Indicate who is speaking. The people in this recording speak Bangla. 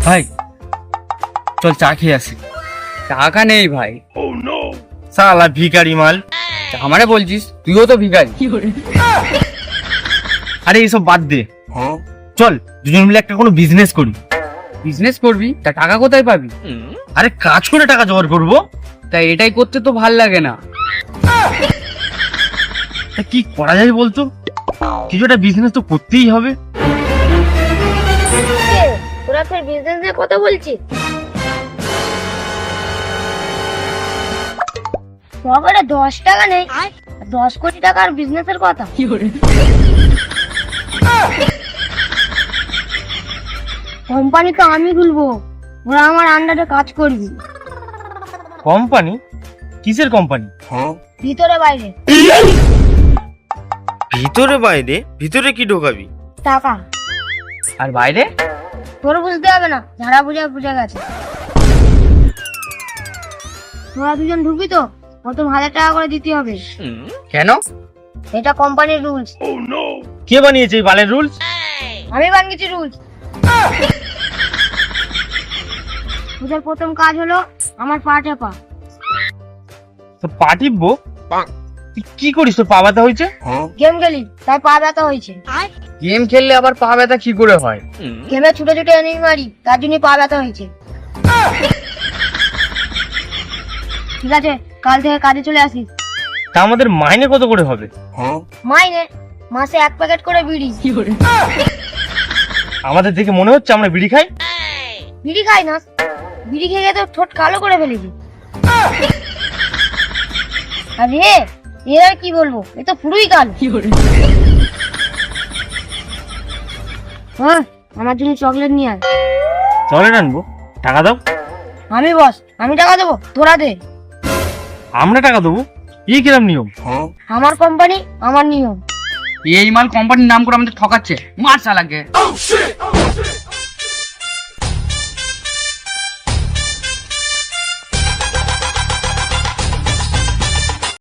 Speaker 1: ভাই চল চা খেয়ে আসি।
Speaker 2: টাকা নেই ভাই।
Speaker 1: সালা ভিখারি মাল।
Speaker 2: আমারে বলছিস? তুইও তো ভিখারি।
Speaker 1: আরে এইসব বাদ দে, চল দুজন মিলে একটা কোনো বিজনেস করি।
Speaker 2: বিজনেস করবি? তা টাকা কোথায় পাবি?
Speaker 1: আরে কাজ করে টাকা জোগাড় করবো।
Speaker 2: তা এটাই করতে তো ভাল লাগে না।
Speaker 1: তা কি করা যায় বলতো? কিছু একটা বিজনেস তো করতেই হবে।
Speaker 3: তোরা ফের বিজনেস নিয়ে কথা বলছিস? পকেটে 10 টাকা নেই, 10 কোটি টাকার বিজনেসের কথা। কোম্পানি তো আমি খুলবো, ওরা আমার আন্ডারে কাজ করবি।
Speaker 1: কোম্পানি? কিসের কোম্পানি?
Speaker 3: ভিতরে বাইরে
Speaker 1: ভিতরে বাইরে? ভিতরে কি ঢোকাবি?
Speaker 3: টাকা
Speaker 2: আর বাইরে?
Speaker 3: তোর বুঝতে হবে না, যারা বুঝে গেছে। তোরা দুজন ঢুকবি তো, প্রথম 1000 টাকা করে দিতে হবে।
Speaker 2: কেন?
Speaker 3: এটা কোম্পানির রুলস।
Speaker 1: কে বানিয়েছে এই বালের রুলস?
Speaker 3: আমি বানিয়েছি রুলস। তোদের প্রথম কাজ হলো আমার পা টেপা।
Speaker 1: তো পা টিপবো? তুই কি করিস? তোর পা ব্যথা হয়েছে?
Speaker 3: গেম খেলি তাই পা ব্যথা হয়েছে।
Speaker 2: গেম খেললে আবার পা ব্যথা কি করে হয়?
Speaker 3: গেমে ছুটে ছুটে এনিমি মারি, তার জন্য পা ব্যথা হয়েছে। ঠিক আছে, কাল থেকে কাজে চলে আসিস।
Speaker 1: তা আমাদের মাইনে কত করে হবে?
Speaker 3: মাইনে মাসে 1 প্যাকেট করে বিড়ি।
Speaker 1: আমাদের দেখে মনে হচ্ছে আমরা বিড়ি খাই।
Speaker 3: বিড়ি খাই না, বিড়ি খেয়ে তো ঠোঁট কালো করে ফেলেছি। আরে এর আর কি বলবো, এ তো পুরোই কালো। হ্যাঁ, আমার জন্য চকলেট নিয়ে আয়।
Speaker 1: চলে আনবো, টাকা দাও।
Speaker 3: আমি বস, আমি টাকা দেবো, তোরা দে।
Speaker 1: আমরা টাকা দেবো? এই কিরম নিয়ম?
Speaker 3: আমার কোম্পানি, আমার নিয়ম।
Speaker 2: এই মাল কোম্পানির নাম করে আমাদের ঠকাচ্ছে। মার শালাকে।